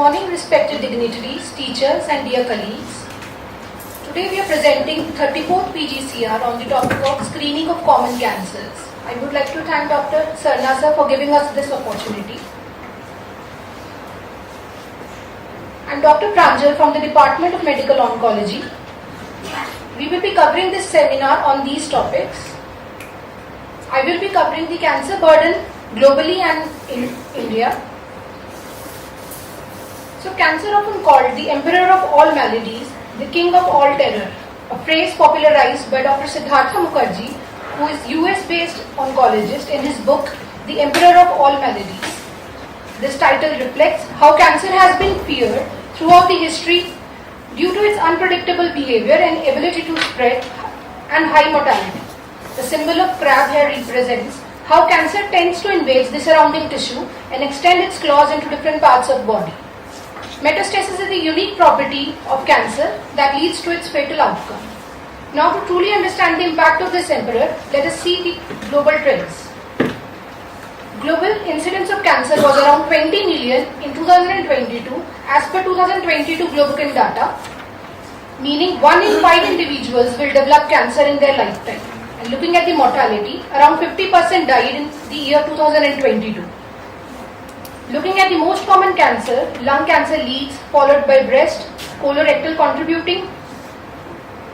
morning, respected dignitaries, teachers and dear colleagues. Today we are presenting 34th PGCR on the topic of screening of common cancers. I would like to thank Dr. Sharma for giving us this opportunity. I am Dr. Pranjjal from the Department of Medical Oncology. We will be covering this seminar on these topics. I will be covering the cancer burden globally and in India. So cancer, often called the emperor of all maladies, the king of all terror, a phrase popularized by Dr. Siddhartha Mukherjee, who is US-based oncologist, in his book, The Emperor of All Maladies. This title reflects how cancer has been feared throughout the history due to its unpredictable behavior and ability to spread and high mortality. The symbol of crab here represents how cancer tends to invade the surrounding tissue and extend its claws into different parts of the body. Metastasis is the unique property of cancer that leads to its fatal outcome. Now, to truly understand the impact of this emperor, let us see the global trends. Global incidence of cancer was around 20 million in 2022 as per 2022 Globochem data, meaning 1 in 5 individuals will develop cancer in their lifetime. And looking at the mortality, around 50% died in the year 2022. Looking at the most common cancer, lung cancer leads, followed by breast, colorectal contributing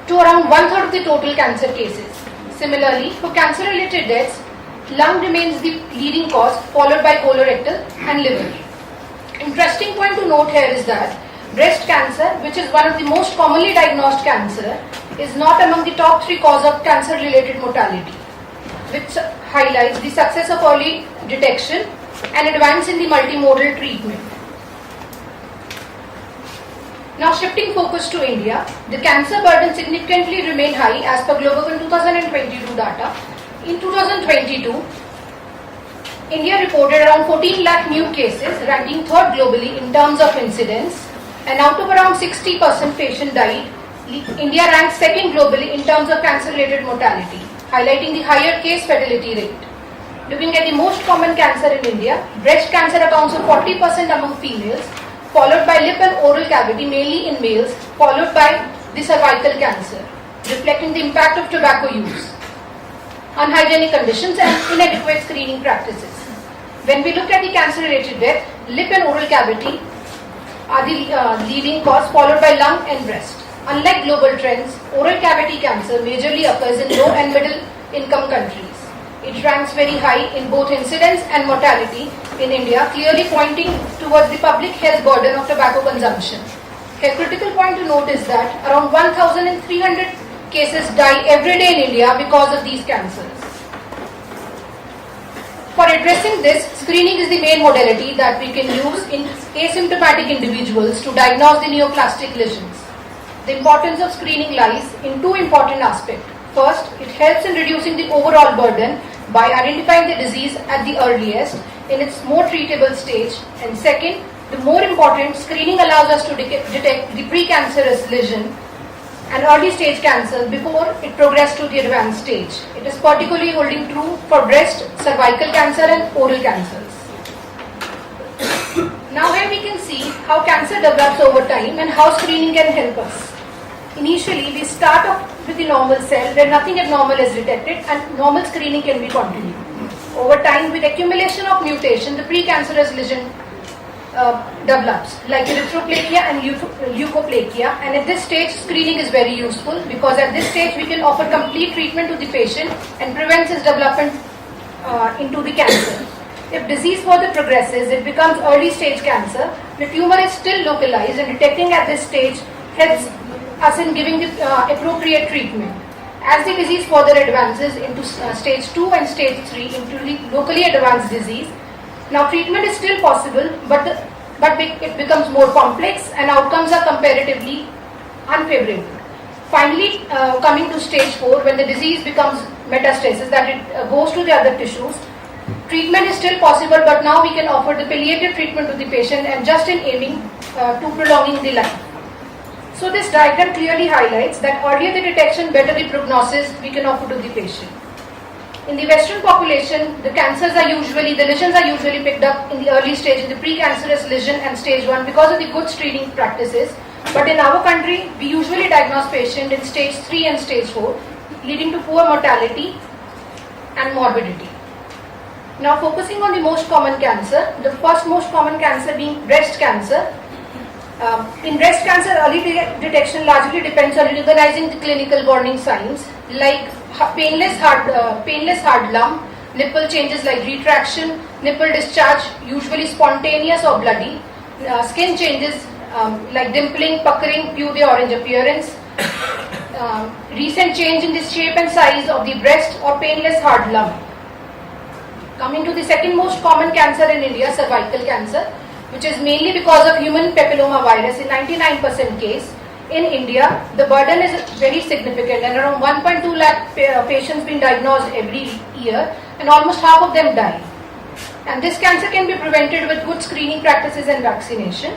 to around 1/3 of the total cancer cases. Similarly, for cancer-related deaths, lung remains the leading cause, followed by colorectal and liver. Interesting point to note here is that breast cancer, which is one of the most commonly diagnosed cancer, is not among the top 3 causes of cancer-related mortality, which highlights the success of early detection and advance in the multimodal treatment. Now shifting focus to India, the cancer burden significantly remained high as per Globochem 2022 data. In 2022, India reported around 14 lakh new cases, ranking 3rd globally in terms of incidence, and out of around 60% patients died, India ranks 2nd globally in terms of cancer-related mortality, highlighting the higher case fatality rate. Looking at the most common cancer in India, breast cancer accounts for 40% among females, followed by lip and oral cavity, mainly in males, followed by the cervical cancer, reflecting the impact of tobacco use, unhygienic conditions and inadequate screening practices. When we look at the cancer-related death, lip and oral cavity are the leading cause, followed by lung and breast. Unlike global trends, oral cavity cancer majorly occurs in low and middle income countries. It ranks very high in both incidence and mortality in India, clearly pointing towards the public health burden of tobacco consumption. A critical point to note is that around 1,300 cases die every day in India because of these cancers. For addressing this, screening is the main modality that we can use in asymptomatic individuals to diagnose the neoplastic lesions. The importance of screening lies in 2 important aspects. First, it helps in reducing the overall burden by identifying the disease at the earliest in its more treatable stage. And second, the more important, screening allows us to detect the precancerous lesion and early stage cancer before it progresses to the advanced stage. It is particularly holding true for breast, cervical cancer and oral cancers. Now here we can see how cancer develops over time and how screening can help us. Initially, we start off with the normal cell where nothing abnormal is detected and normal screening can be continued. Over time, with accumulation of mutation, the precancerous lesion develops, like erythroplakia and leukoplakia, and at this stage, screening is very useful because at this stage, we can offer complete treatment to the patient and prevents its development into the cancer. If disease further progresses, it becomes early stage cancer. The tumor is still localized and detecting at this stage helps us in giving the appropriate treatment. As the disease further advances into stage 2 and stage 3 into the locally advanced disease, now treatment is still possible, but it becomes more complex and outcomes are comparatively unfavorable. Finally, coming to stage 4, when the disease becomes metastasis, that it goes to the other tissues, treatment is still possible, but now we can offer the palliative treatment to the patient and just in aiming to prolonging the life. So this diagram clearly highlights that earlier the detection, better the prognosis we can offer to the patient. In the Western population, the lesions are usually picked up in the early stage, in the precancerous lesion and stage 1 because of the good screening practices. But in our country, we usually diagnose patient in stage 3 and stage 4, leading to poor mortality and morbidity. Now focusing on the most common cancer, the first most common cancer being breast cancer. In breast cancer, early detection largely depends on recognizing the clinical warning signs like painless hard lump, nipple changes like retraction, nipple discharge, usually spontaneous or bloody, skin changes like dimpling, puckering, pubic orange appearance, recent change in the shape and size of the breast or painless hard lump. Coming to the second most common cancer in India, cervical cancer, which is mainly because of human papilloma virus in 99% case. In India, the burden is very significant and around 1.2 lakh patients being diagnosed every year and almost half of them die. And this cancer can be prevented with good screening practices and vaccination.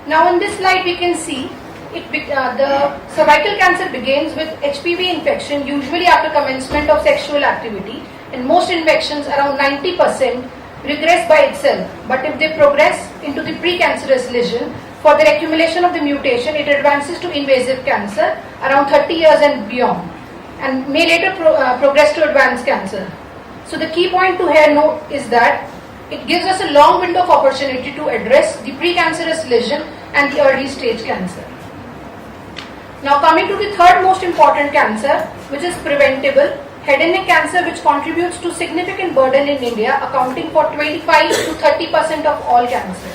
Now in this slide we can see the cervical cancer begins with HPV infection usually after commencement of sexual activity. In most infections around 90% regress by itself, but if they progress into the precancerous lesion, for the accumulation of the mutation, it advances to invasive cancer around 30 years and beyond, and may later progress to advanced cancer. So the key point to here note is that it gives us a long window of opportunity to address the precancerous lesion and the early stage cancer. Now coming to the third most important cancer, which is preventable, head and neck cancer, which contributes to significant burden in India, accounting for 25 to 30% of all cancer.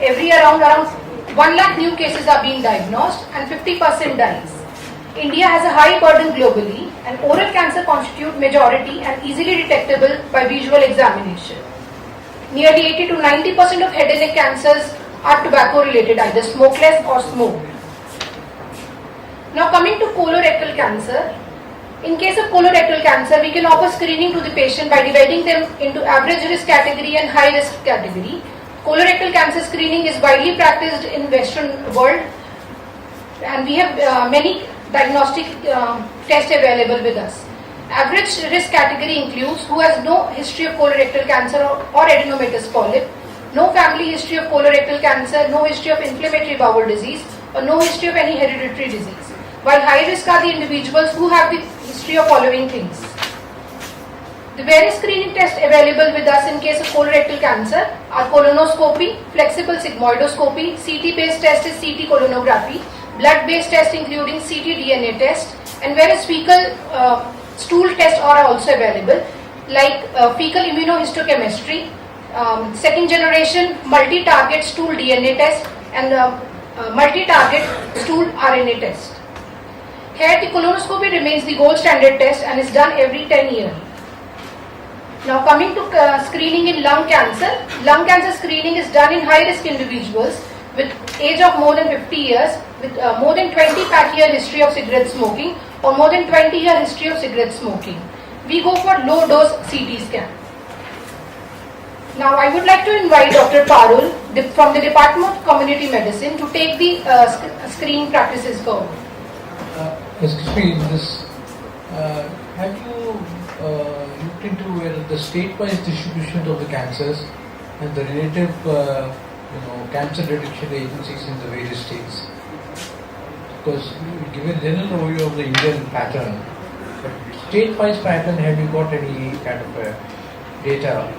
Every year around 1 lakh new cases are being diagnosed and 50% dies. India has a high burden globally and oral cancer constitute majority and easily detectable by visual examination. Nearly 80 to 90% of head and neck cancers are tobacco related, either smokeless or smoked. Now coming to colorectal cancer. In case of colorectal cancer, we can offer screening to the patient by dividing them into average risk category and high risk category. Colorectal cancer screening is widely practiced in Western world and we have many diagnostic tests available with us. Average risk category includes who has no history of colorectal cancer or adenomatous polyp, no family history of colorectal cancer, no history of inflammatory bowel disease or no history of any hereditary disease. While high risk are the individuals who have the history of following things. The various screening tests available with us in case of colorectal cancer are colonoscopy, flexible sigmoidoscopy, CT-based test is CT colonography, blood-based test including ctDNA test, and various fecal stool tests are also available like fecal immunohistochemistry, second generation multi-target stool DNA test and multi-target stool RNA test. Here the colonoscopy remains the gold standard test and is done every 10 years. Now coming to screening in lung cancer screening is done in high risk individuals with age of more than 50 years, with more than 20 year history of cigarette smoking or more than 20 year history of cigarette smoking. We go for low dose CT scan. Now I would like to invite Dr. Parul from the Department of Community Medicine to take the screening practices forward. Excuse me, have you looked into the state-wise distribution of the cancers and the relative cancer detection agencies in the various states? Because you give a general overview of the Indian pattern, but state-wise pattern, have you got any kind of data?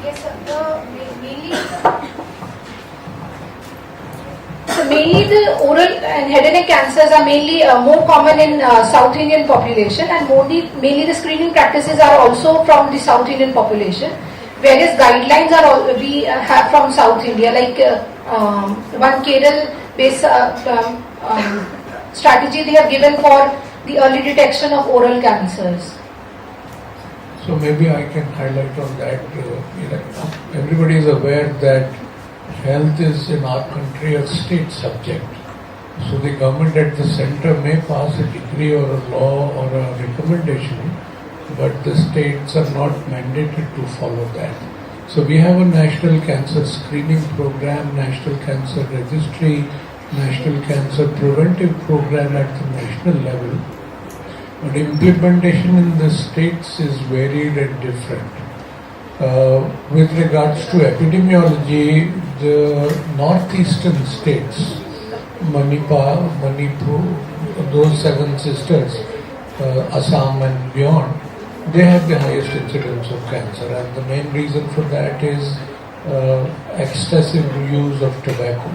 Yes, sir. Mainly the oral and head and neck cancers are mainly more common in South Indian population, and mainly the screening practices are also from the South Indian population. Various guidelines are we have from South India, like one Kerala based strategy they have given for the early detection of oral cancers. So maybe I can highlight on that. Everybody is aware that health is in our country a state subject. So the government at the center may pass a decree or a law or a recommendation, but the states are not mandated to follow that. So we have a national cancer screening program, national cancer registry, national cancer preventive program at the national level. but implementation in the states is varied and different. With regards to epidemiology, the northeastern states, Manipur, those 7 sisters, Assam and beyond, they have the highest incidence of cancer, and the main reason for that is excessive use of tobacco.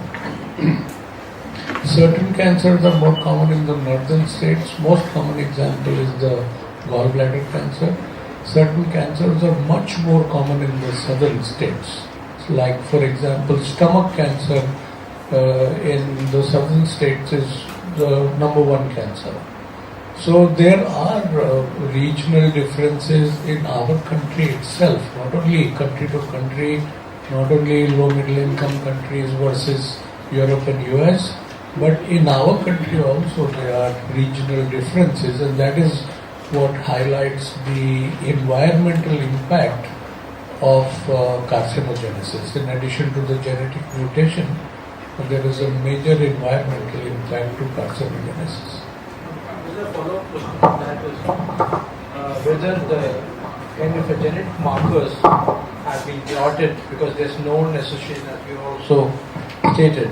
Certain cancers are more common in the northern states. Most common example is the gallbladder cancer. Certain cancers are much more common in the southern states. Like, for example, stomach cancer in the southern states is the number 1 cancer. So there are regional differences in our country itself, not only country to country, not only low middle income countries versus Europe and US, but in our country also there are regional differences, and that is what highlights the environmental impact of carcinogenesis. In addition to the genetic mutation, there is a major environmental impact to carcinogenesis. A follow-up question on that is whether the kind of genetic markers have been plotted, because there's known association, as you also stated.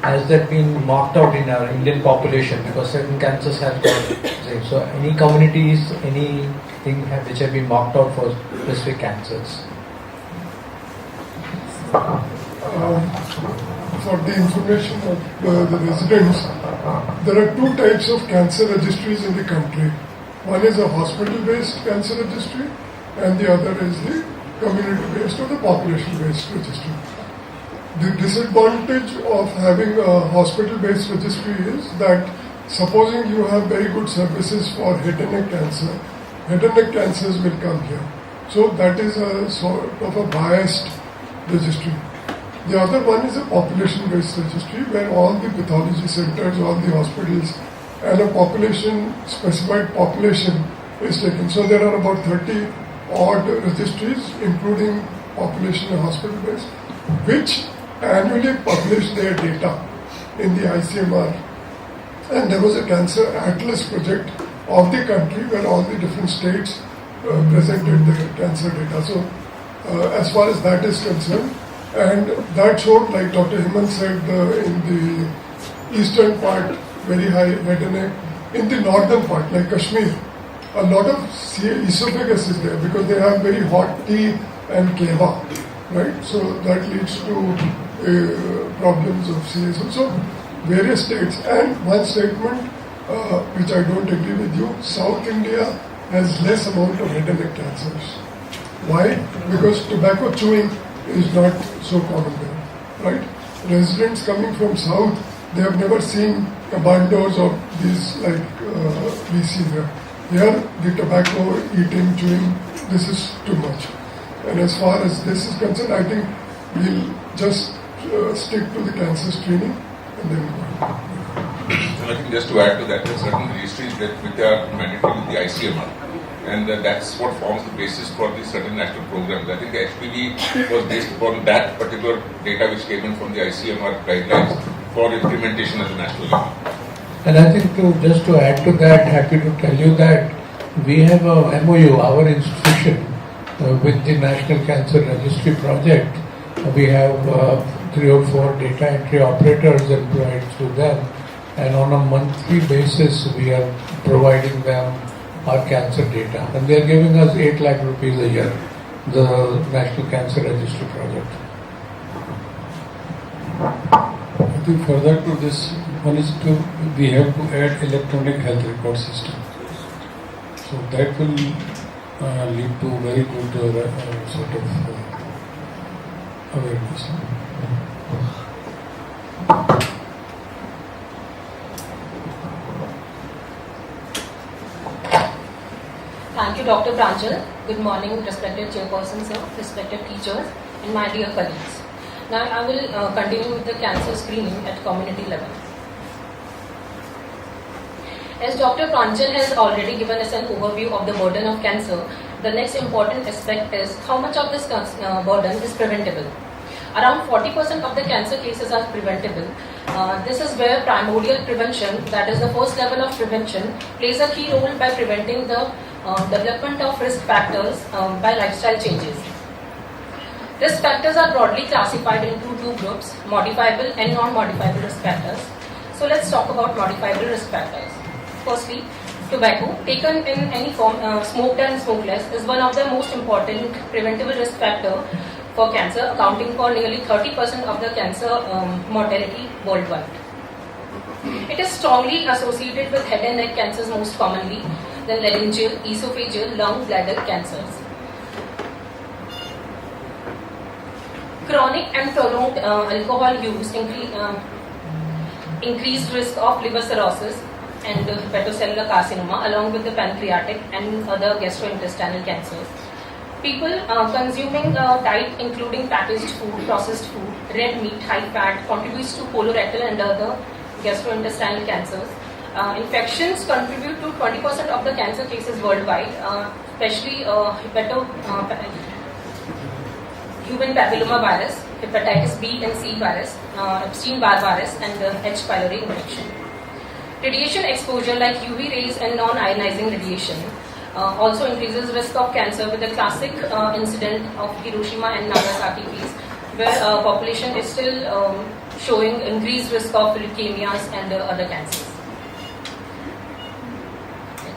Has that been marked out in our Indian population? Because certain cancers have got, so any communities, anything which have been marked out for specific cancers? For the information of the residents, there are 2 types of cancer registries in the country. One is a hospital-based cancer registry, and the other is the community-based or the population-based registry. The disadvantage of having a hospital-based registry is that supposing you have very good services for head and neck cancer, head and neck cancers will come here. So that is a sort of a biased registry. The other one is a population-based registry where all the pathology centers, all the hospitals, and a specified population is taken. So there are about 30 odd registries, including population and hospital-based, which annually publish their data in the ICMR. And there was a cancer atlas project of the country where all the different states presented their cancer data. So as far as that is concerned, and that showed, like Dr. Hemant said, in the eastern part, very high head and neck. In the northern part, like Kashmir, a lot of esophagus is there because they have very hot tea and keva, right? So that leads to problems of CSO. So various states, and one statement which I don't agree with you, South India has less amount of head and neck cancers. Why? Because tobacco chewing is not so common there, right? Residents coming from South, they have never seen abandos of these like we see here. Here, the tobacco, eating, chewing, this is too much. And as far as this is concerned, I think we'll just stick to the cancer screening and then go on. So I think just to add to that, there are certain registries which are mandatory with the ICMR. And that's what forms the basis for the certain national programs. I think the HPV was based upon that particular data which came in from the ICMR guidelines for implementation at the national level. And I think just to add to that, happy to tell you that we have a MOU, our institution, with the National Cancer Registry Project. We have 3 or 4 data entry operators employed through them, and on a monthly basis we are providing them our cancer data, and they are giving us 8 lakh rupees a year, the National Cancer Registry Project. I think further to this, one is we have to add electronic health record system. So that will lead to very good sort of awareness. Thank you, Dr. Pranjjal. Good morning, respected chairperson, sir, respected teachers, and my dear colleagues. Now I will continue with the cancer screening at community level. As Dr. Pranjjal has already given us an overview of the burden of cancer, the next important aspect is how much of this burden is preventable. Around 40% of the cancer cases are preventable. This is where primordial prevention, that is the first level of prevention, plays a key role by preventing the development of risk factors by lifestyle changes. Risk factors are broadly classified into two groups, modifiable and non-modifiable risk factors. So let's talk about modifiable risk factors. Firstly, tobacco, taken in any form, smoked and smokeless, is one of the most important preventable risk factor for cancer, accounting for nearly 30% of the cancer mortality worldwide. It is strongly associated with head and neck cancers most commonly, then laryngeal, esophageal, lung, bladder cancers. Chronic and prolonged alcohol use increased risk of liver cirrhosis and hepatocellular carcinoma, along with the pancreatic and other gastrointestinal cancers. People consuming a diet including packaged food, processed food, red meat, high fat contributes to colorectal and other gastrointestinal cancers. Infections contribute to 20% of the cancer cases worldwide, especially human papilloma virus, hepatitis B and C virus, Epstein-Barr virus, and H. pylori infection. Radiation exposure like UV rays and non-ionizing radiation also increases risk of cancer, with the classic incident of Hiroshima and Nagasaki case, where population is still showing increased risk of leukemias and other cancers.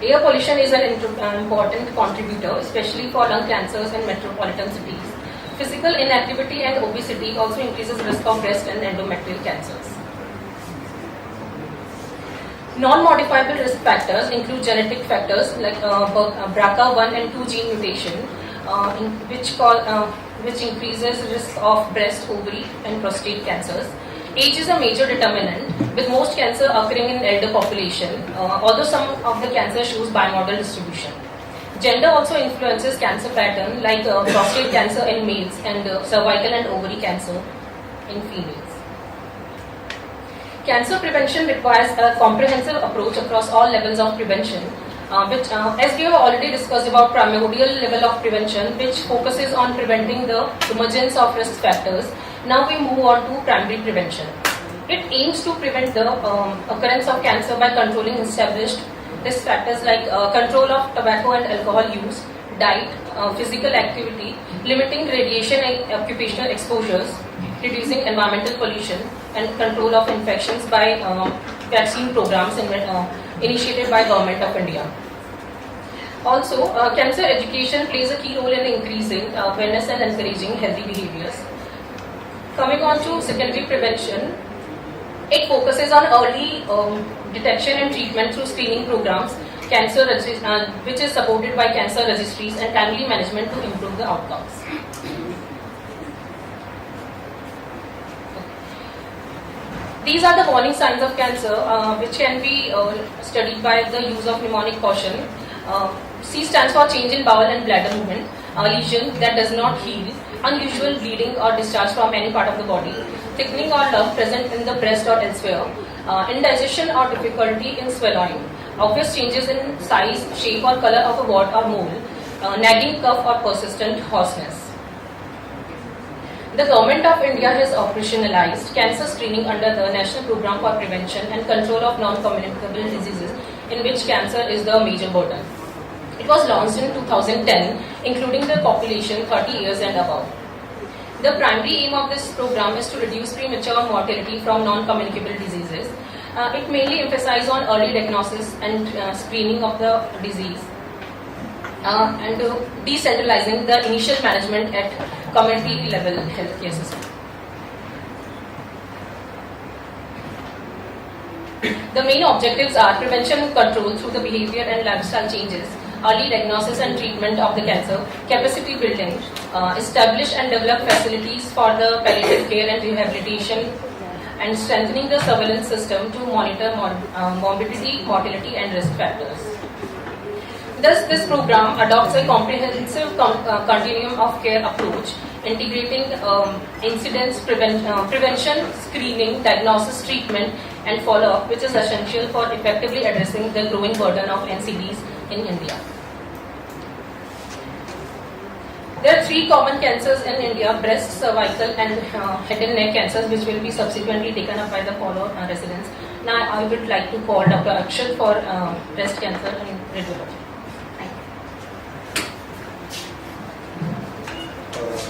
Air pollution is an important contributor, especially for lung cancers in metropolitan cities. Physical inactivity and obesity also increases risk of breast and endometrial cancers. Non-modifiable risk factors include genetic factors like BRCA1 and 2 gene mutation, which increases risk of breast, ovary, and prostate cancers. Age is a major determinant, with most cancer occurring in elder population, although some of the cancer shows bimodal distribution. Gender also influences cancer pattern, like prostate cancer in males and cervical and ovary cancer in females. Cancer prevention requires a comprehensive approach across all levels of prevention, which, as we have already discussed about primordial level of prevention, which focuses on preventing the emergence of risk factors. Now we move on to primary prevention. It aims to prevent the occurrence of cancer by controlling established risk factors like control of tobacco and alcohol use, diet, physical activity, limiting radiation and occupational exposures, reducing environmental pollution, and control of infections by vaccine programs initiated by Government of India. Also, cancer education plays a key role in increasing awareness and encouraging healthy behaviors. Coming on to secondary prevention, it focuses on early detection and treatment through screening programs, which is supported by cancer registries, and timely management to improve the outcomes. These are the warning signs of cancer, which can be studied by the use of mnemonic caution. C stands for change in bowel and bladder movement, lesion that does not heal, unusual bleeding or discharge from any part of the body, thickening or lump present in the breast or elsewhere, indigestion or difficulty in swallowing, obvious changes in size, shape or color of a wart or mole, nagging cough or persistent hoarseness. The Government of India has operationalized cancer screening under the National Program for Prevention and Control of Non-Communicable Diseases, in which cancer is the major burden. It was launched in 2010, including the population 30 years and above. The primary aim of this program is to reduce premature mortality from non-communicable diseases. It mainly emphasizes on early diagnosis and screening of the disease, and decentralizing the initial management at community level healthcare system. The main objectives are prevention and control through the behavior and lifestyle changes, early diagnosis and treatment of the cancer, capacity building, establish and develop facilities for the palliative care and rehabilitation, and strengthening the surveillance system to monitor morbidity, mortality and risk factors. Thus, this program adopts a comprehensive continuum of care approach, integrating incidence prevention, screening, diagnosis, treatment, and follow-up, which is essential for effectively addressing the growing burden of NCDs in India. There are three common cancers in India: breast, cervical, and head and neck cancers, which will be subsequently taken up by the follow residents. Now, I would like to call Dr. Akshit for breast cancer and radiology.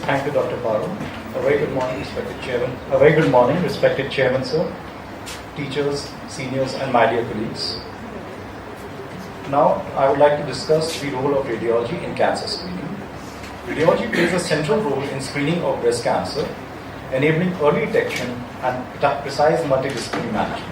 Thank you, Dr. Parul. A very good morning, respected chairman. A very good morning, respected chairman, sir, teachers, seniors, and my dear colleagues. Now, I would like to discuss the role of radiology in cancer screening. Radiology plays a central role in screening of breast cancer, enabling early detection and precise multidisciplinary management.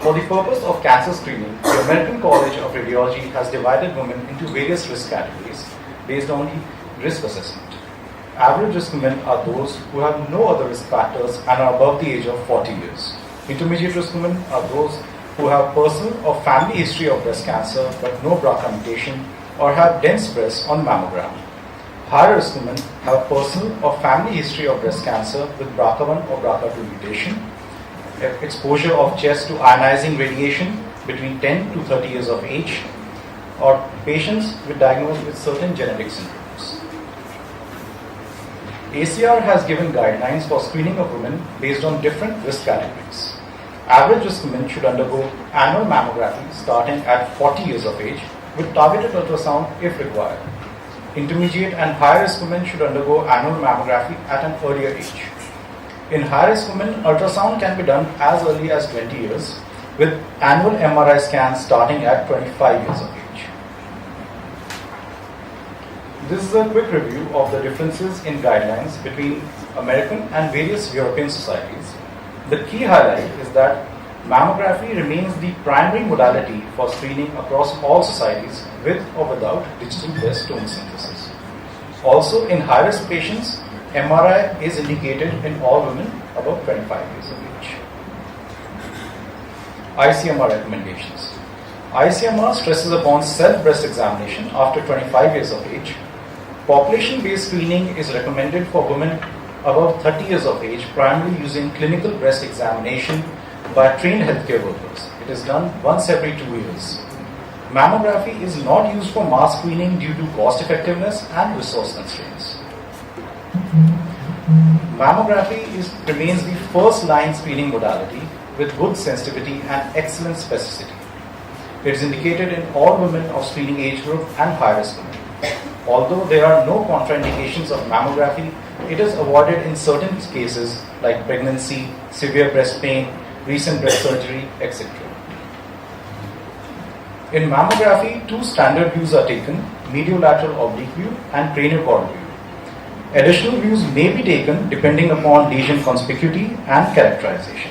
For the purpose of cancer screening, the American College of Radiology has divided women into various risk categories based on the risk assessment. Average risk women are those who have no other risk factors and are above the age of 40 years. Intermediate risk women are those who have personal or family history of breast cancer but no BRCA mutation or have dense breasts on mammogram. Higher risk women have personal or family history of breast cancer with BRCA1 or BRCA2 mutation, exposure of chest to ionizing radiation between 10 to 30 years of age, or patients diagnosed with certain genetic syndromes. ACR has given guidelines for screening of women based on different risk categories. Average risk women should undergo annual mammography starting at 40 years of age with targeted ultrasound if required. Intermediate and high risk women should undergo annual mammography at an earlier age. In high risk women, ultrasound can be done as early as 20 years with annual MRI scans starting at 25 years of age. This is a quick review of the differences in guidelines between American and various European societies. The key highlight is that mammography remains the primary modality for screening across all societies with or without digital breast tomosynthesis. Also, in high-risk patients, MRI is indicated in all women above 25 years of age. ICMR recommendations. ICMR stresses upon self-breast examination after 25 years of age. Population-based screening is recommended for women above 30 years of age, primarily using clinical breast examination by trained healthcare workers. It is done once every 2 years. Mammography is not used for mass screening due to cost effectiveness and resource constraints. Mammography remains the first line screening modality with good sensitivity and excellent specificity. It is indicated in all women of screening age group and high risk women. Although there are no contraindications of mammography, it is avoided in certain cases like pregnancy, severe breast pain, recent breast surgery, etc. In mammography, two standard views are taken, mediolateral oblique view and craniocaudal view. Additional views may be taken depending upon lesion conspicuity and characterization.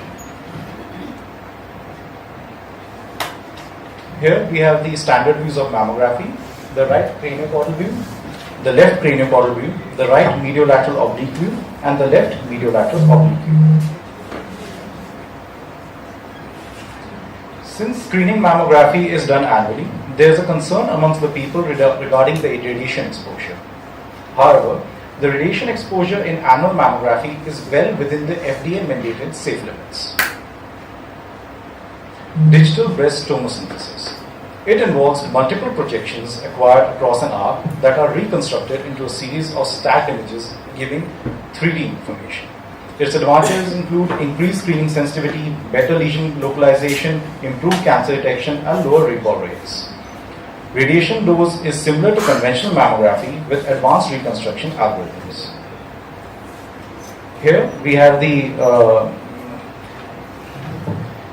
Here we have the standard views of mammography, the right craniocaudal view, the left craniocaudal view, the right mediolateral oblique view, and the left mediolateral oblique view. Since screening mammography is done annually, there is a concern amongst the people regarding the radiation exposure. However, the radiation exposure in annual mammography is well within the FDA-mandated safe limits. Digital breast tomosynthesis. It involves multiple projections acquired across an arc that are reconstructed into a series of stacked images giving 3D information. Its advantages include increased screening sensitivity, better lesion localization, improved cancer detection, and lower recall rates. Radiation dose is similar to conventional mammography with advanced reconstruction algorithms. Here we have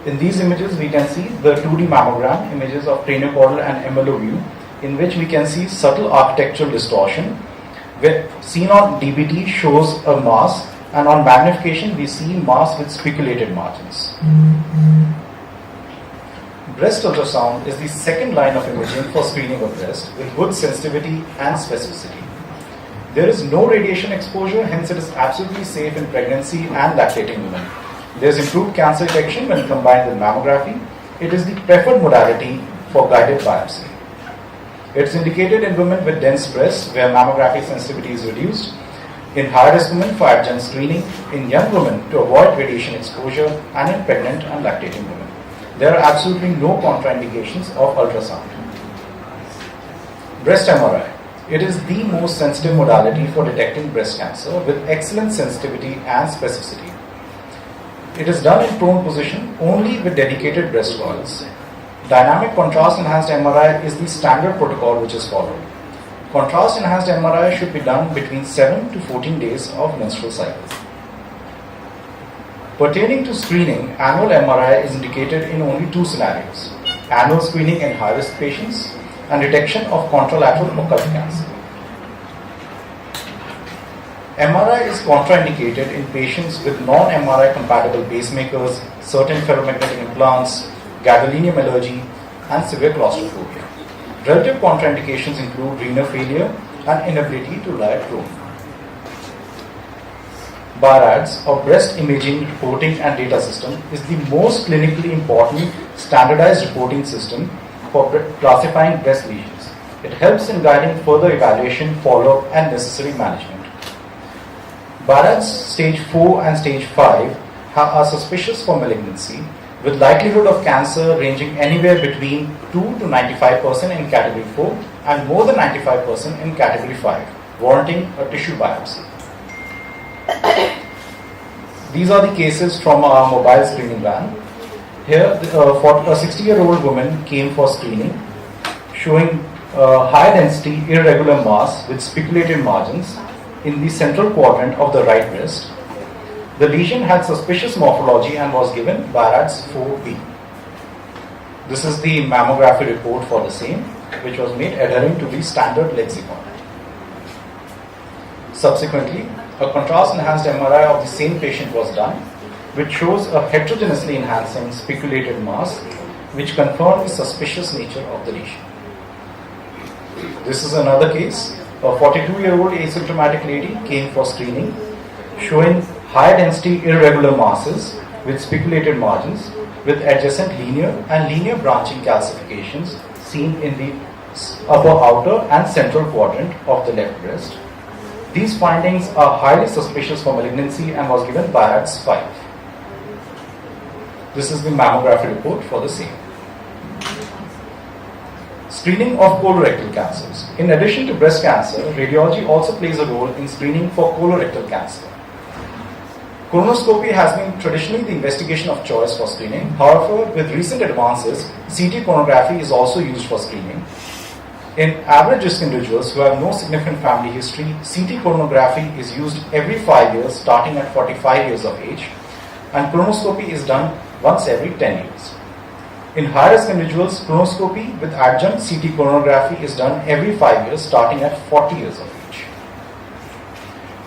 in these images we can see the 2D mammogram images of craniocaudal and MLO view, in which we can see subtle architectural distortion, where seen on DBT shows a mass, and on magnification we see mass with speculated margins. Breast ultrasound is the second line of imaging for screening of breast with good sensitivity and specificity. There is no radiation exposure, hence it is absolutely safe in pregnancy and lactating women. There is improved cancer detection when combined with mammography. It is the preferred modality for guided biopsy. It is indicated in women with dense breasts where mammography sensitivity is reduced, in high-risk women for adjunct screening, in young women to avoid radiation exposure, and in pregnant and lactating women. There are absolutely no contraindications of ultrasound. Breast MRI. It is the most sensitive modality for detecting breast cancer with excellent sensitivity and specificity. It is done in prone position only with dedicated breast coils. Dynamic contrast enhanced MRI is the standard protocol which is followed. Contrast enhanced MRI should be done between 7 to 14 days of menstrual cycle. Pertaining to screening, annual MRI is indicated in only two scenarios: annual screening in high-risk patients and detection of contralateral occult cancer. MRI is contraindicated in patients with non-MRI compatible pacemakers, certain ferromagnetic implants, gadolinium allergy, and severe claustrophobia. Relative contraindications include renal failure and inability to lie prone. BIRADS, or Breast Imaging Reporting and Data System, is the most clinically important standardized reporting system for classifying breast lesions. It helps in guiding further evaluation, follow-up, and necessary management. BIRADS stage 4 and stage 5 are suspicious for malignancy, with likelihood of cancer ranging anywhere between 2 to 95% in category 4 and more than 95% in category 5, warranting a tissue biopsy. These are the cases from our mobile screening van. Here, a 60-year-old woman came for screening, showing high density irregular mass with spiculated margins in the central quadrant of the right breast. The lesion had suspicious morphology and was given BIRADS 4B. This is the mammography report for the same, which was made adhering to the standard lexicon. Subsequently, a contrast-enhanced MRI of the same patient was done, which shows a heterogeneously enhancing spiculated mass, which confirmed the suspicious nature of the lesion. This is another case. A 42-year-old asymptomatic lady came for screening, showing high-density irregular masses with spiculated margins, with adjacent linear and linear branching calcifications seen in the upper outer and central quadrant of the left breast. These findings are highly suspicious for malignancy and was given BIRADS 5. This is the mammography report for the same. Screening of colorectal cancers. In addition to breast cancer, radiology also plays a role in screening for colorectal cancer. Colonoscopy has been traditionally the investigation of choice for screening. However, with recent advances, CT coronography is also used for screening. In average risk individuals who have no significant family history, CT coronography is used every 5 years starting at 45 years of age, and colonoscopy is done once every 10 years. In high-risk individuals, colonoscopy with adjunct CT coronography is done every 5 years starting at 40 years of age.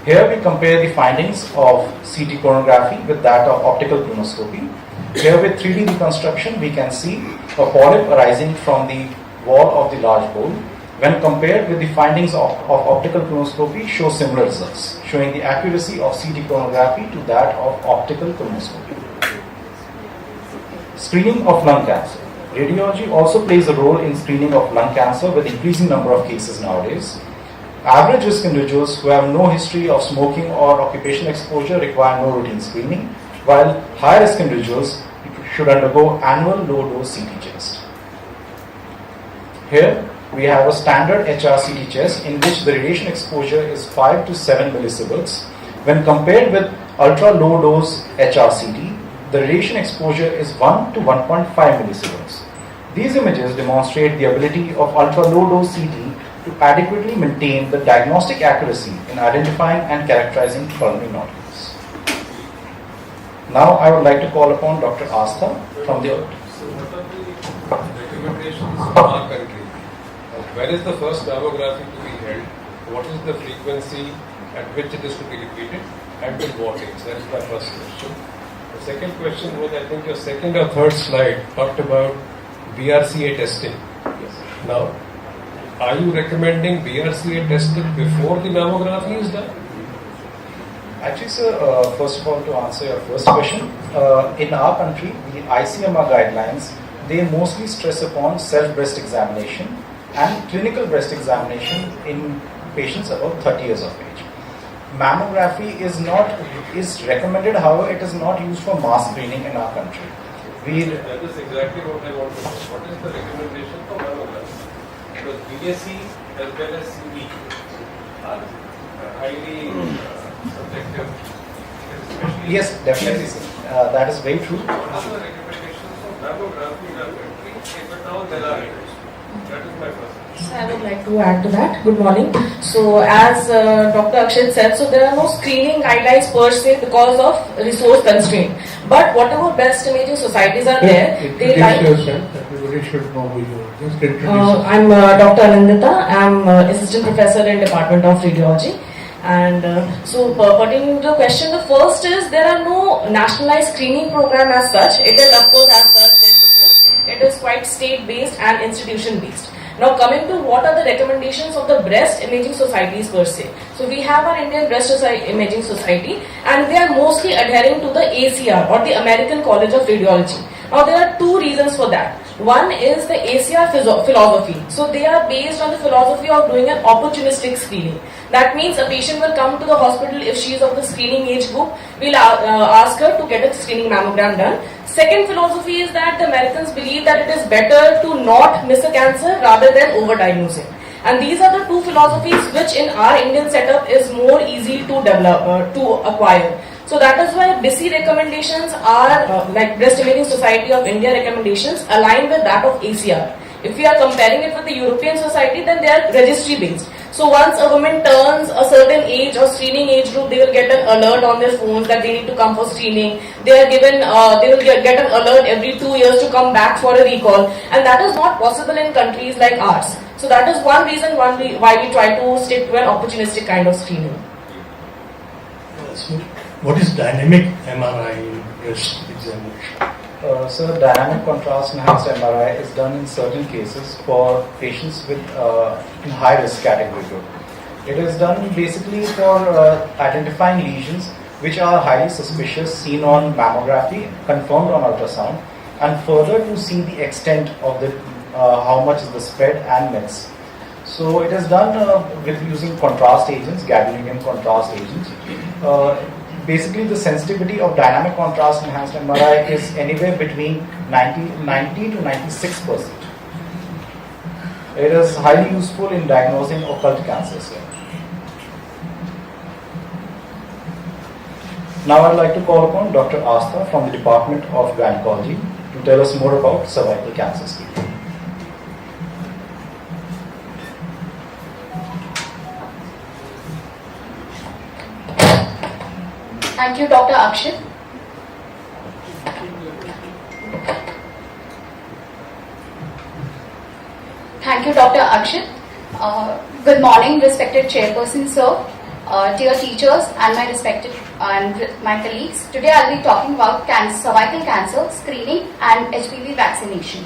Here we compare the findings of CT coronography with that of optical colonoscopy. Here with 3D reconstruction, we can see a polyp arising from the wall of the large bole. When compared with the findings of optical colonoscopy, show similar results, showing the accuracy of CT coronography to that of optical colonoscopy. Screening of lung cancer. Radiology also plays a role in screening of lung cancer with increasing number of cases nowadays. Average risk individuals who have no history of smoking or occupational exposure require no routine screening, while high risk individuals should undergo annual low-dose CT chest. Here we have a standard HRCT chest in which the radiation exposure is 5 to 7 millisieverts. When compared with ultra-low dose HRCT, the radiation exposure is 1 to 1.5 millisieverts. These images demonstrate the ability of ultra-low dose CT to adequately maintain the diagnostic accuracy in identifying and characterizing pulmonary nodules. Now I would like to call upon Dr. Aastha from the So what are the recommendations from our country? When is the first mammography to be held? What is the frequency at which it is to be repeated? And till what age? That is my first question. The second question was, I think your second or third slide talked about BRCA testing. Yes. Now, are you recommending BRCA testing before the mammography is done? Actually, sir, first of all, to answer your first question, in our country, the ICMR guidelines, they mostly stress upon self-breast examination and clinical breast examination in patients above 30 years of age. Mammography is recommended, however, it is not used for mass screening in our country. That is exactly what I want to know. What is the recommendation for mammography? because BSc as well as CE are highly subjective. Especially Yes, definitely, sir. That is very true. other recommendations for mammography are but now there are. That is my first. I would like to add to that. Good morning. So, as Dr. Akshit said, so there are no screening guidelines per se because of resource constraint. But whatever breast imaging societies are there, they like. Yourself. Everybody should know who you are. Just introduce yourself. I'm Dr. Anandita. I'm assistant professor in Department of Radiology. And so, pertaining to the question, the first is there are no nationalized screening program as such. It is, of course, as such said before, it is quite state-based and institution-based. Now, coming to what are the recommendations of the breast imaging societies per se. So, we have our Indian Breast Imaging Society, and they are mostly adhering to the ACR or the American College of Radiology. Now, there are two reasons for that. One is the ACR philosophy. So, they are based on the philosophy of doing an opportunistic screening. That means a patient will come to the hospital if she is of the screening age group. We'll ask her to get a screening mammogram done. Second philosophy is that the Americans believe that it is better to not miss a cancer rather than overdiagnose it. And these are the two philosophies which in our Indian setup is more easy to develop, to acquire. So that is why BISI recommendations are like Breast Imaging Society of India recommendations aligned with that of ACR. If we are comparing it with the European society, then they are registry based. So once a woman turns a certain age or screening age group, they will get an alert on their phones that they need to come for screening. They are given, they will get an alert every 2 years to come back for a recall, and that is not possible in countries like ours. So that is one reason why we try to stick to an opportunistic kind of screening. So, what is dynamic MRI in breast examination? So dynamic contrast enhanced MRI is done in certain cases for patients with in high risk category group. It is done basically for identifying lesions which are highly suspicious seen on mammography, confirmed on ultrasound, and further to see the extent of the how much is the spread and myths. So it is done with using contrast agents, gadolinium contrast agents. Basically, the sensitivity of dynamic contrast enhanced MRI is anywhere between 90 to 96%. It is highly useful in diagnosing occult cancers. Now I'd like to call upon Dr. Aastha from the Department of Gynaecology to tell us more about cervical cancer screening. Thank you, Dr. Akshit. Thank you, Dr. Akshit. Good morning, respected chairperson, sir, dear teachers, and my respected my colleagues. Today, I'll be talking about cervical cancer screening and HPV vaccination.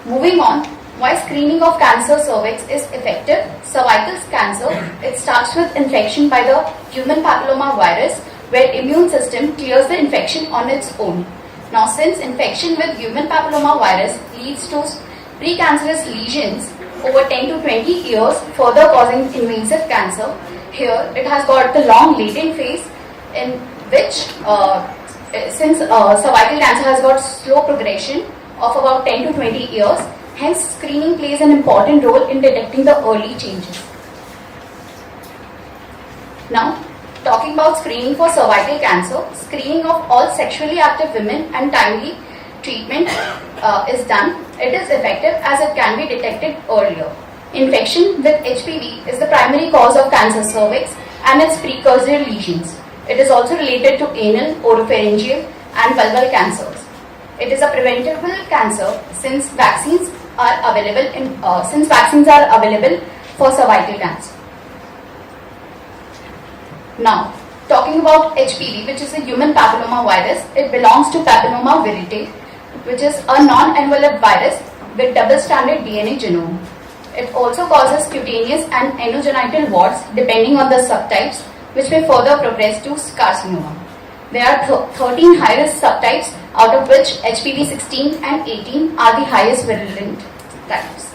Moving on, why screening of cancer cervix is effective. Cervical cancer, it starts with infection by the human papilloma virus, where immune system clears the infection on its own. Now, since infection with human papilloma virus leads to precancerous lesions over 10 to 20 years, further causing invasive cancer, here it has got the long latent phase in which, since cervical cancer has got slow progression of about 10 to 20 years, hence screening plays an important role in detecting the early changes. Now, talking about screening for cervical cancer, screening of all sexually active women and timely treatment is done. It is effective as it can be detected earlier. Infection with HPV is the primary cause of cancer cervix and its precursor lesions. It is also related to anal, oropharyngeal and vulval cancers. It is a preventable cancer since vaccines are available for cervical cancer. Now, talking about HPV, which is a human papilloma virus, it belongs to Papilloma viridae, which is a non-enveloped virus with double-stranded DNA genome. It also causes cutaneous and anogenital warts depending on the subtypes, which may further progress to carcinoma. There are 13 high-risk subtypes, out of which HPV 16 and 18 are the highest virulent types.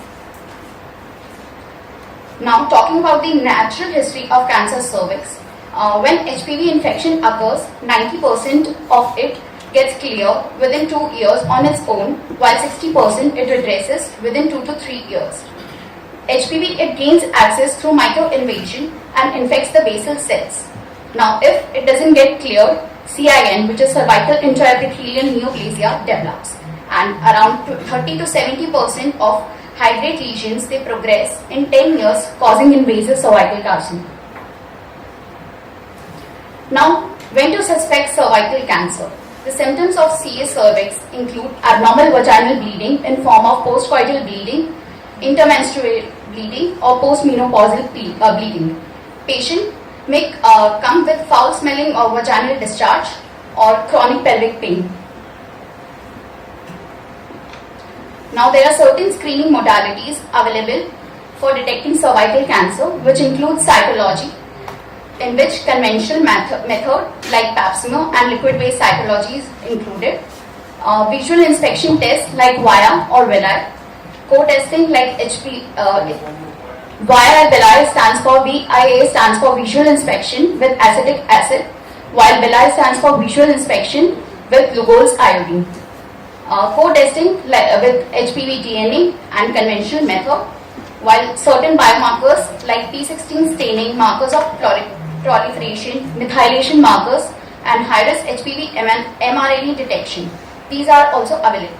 Now, talking about the natural history of cancer cervix, when HPV infection occurs, 90% of it gets clear within 2 years on its own, while 60% it regresses within 2 to 3 years. HPV, it gains access through microinvasion and infects the basal cells. Now, if it doesn't get cleared, CIN, which is cervical intraepithelial neoplasia, develops, and around 30 to 70% of high-grade lesions, they progress in 10 years, causing invasive cervical carcinoma. Now, when to suspect cervical cancer? The symptoms of CA cervix include abnormal vaginal bleeding in form of postcoital bleeding, intermenstrual bleeding, or postmenopausal bleeding. Patient may come with foul-smelling or vaginal discharge or chronic pelvic pain. Now, there are certain screening modalities available for detecting cervical cancer, which includes cytology, in which conventional method like pap smear and liquid-based cytology is included. Visual inspection tests like VIA or villi. Co-testing like VIA stands for VIA stands for visual inspection with acetic acid, while villi stands for visual inspection with Lugol's iodine. Co-testing with HPV DNA and conventional method, while certain biomarkers like P16 staining, markers of proliferation, methylation markers, and high-risk HPV mRNA detection. These are also available.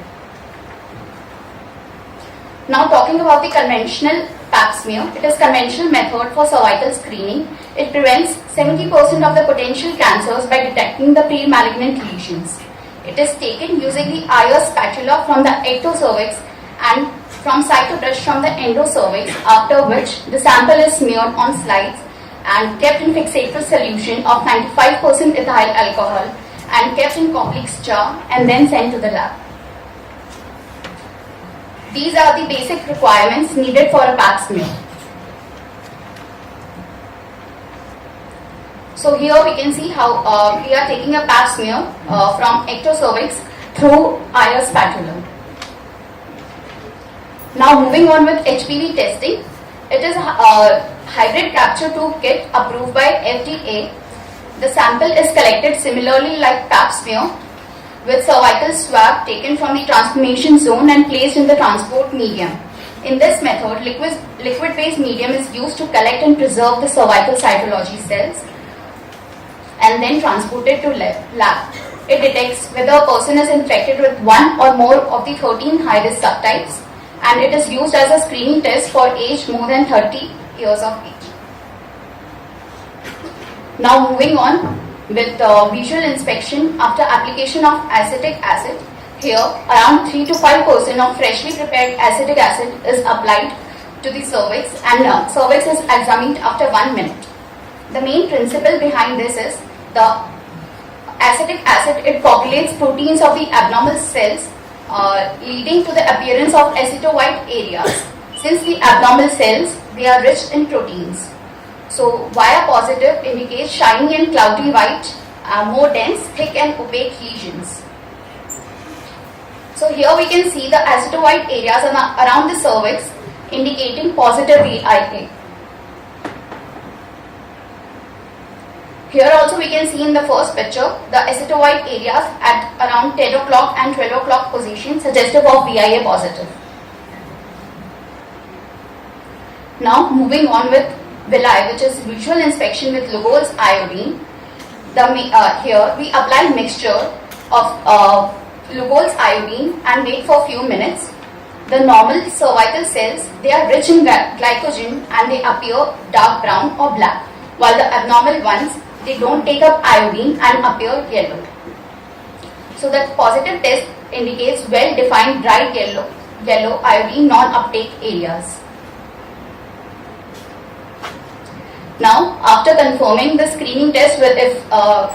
Now, talking about the conventional pap smear, it is conventional method for cervical screening. It prevents 70% of the potential cancers by detecting the pre-malignant lesions. It is taken using the IR spatula from the ectocervix and from cytobrush from the endocervix, after which the sample is smeared on slides and kept in fixative solution of 95% ethyl alcohol and kept in complex jar and then sent to the lab. These are the basic requirements needed for a pap smear. So here we can see how we are taking a pap smear from ectocervix through IR spatula. Now, moving on with HPV testing, it is a hybrid capture tube kit approved by FDA. The sample is collected similarly like pap smear, with cervical swab taken from the transformation zone and placed in the transport medium. In this method, liquid-based medium is used to collect and preserve the cervical cytology cells and then transported to lab. It detects whether a person is infected with one or more of the 13 high-risk subtypes, and it is used as a screening test for age more than 30 years of age. Now, moving on with visual inspection after application of acetic acid. Here, around 3 to 5% of freshly prepared acetic acid is applied to the cervix, and cervix is examined after 1 minute. The main principle behind this is the acetic acid, it populates proteins of the abnormal cells, leading to the appearance of aceto-white areas. Since the abnormal cells, they are rich in proteins. So, VIA positive indicates shiny and cloudy white, more dense, thick and opaque lesions. So, here we can see the aceto-white areas around the cervix indicating positive VIA. Here also we can see in the first picture the aceto-white areas at around 10 o'clock and 12 o'clock position suggestive of VIA positive. Now, moving on with villi, which is visual inspection with Lugol's iodine. Here we apply mixture of Lugol's iodine and wait for few minutes. The normal cervical cells, they are rich in glycogen and they appear dark brown or black, while the abnormal ones, they don't take up iodine and appear yellow. So the positive test indicates well-defined bright yellow iodine non-uptake areas. Now, after confirming the screening test with if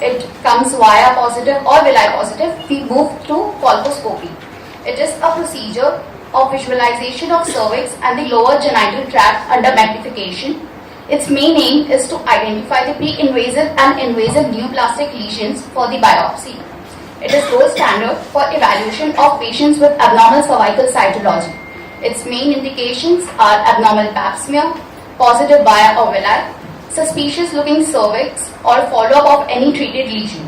it comes VIA positive or villi positive, we move to colposcopy. It is a procedure of visualization of cervix and the lower genital tract under magnification. Its main aim is to identify the pre-invasive and invasive neoplastic lesions for the biopsy. It is gold standard for evaluation of patients with abnormal cervical cytology. Its main indications are abnormal pap smear, positive VIA or villi, suspicious looking cervix, or follow-up of any treated lesion.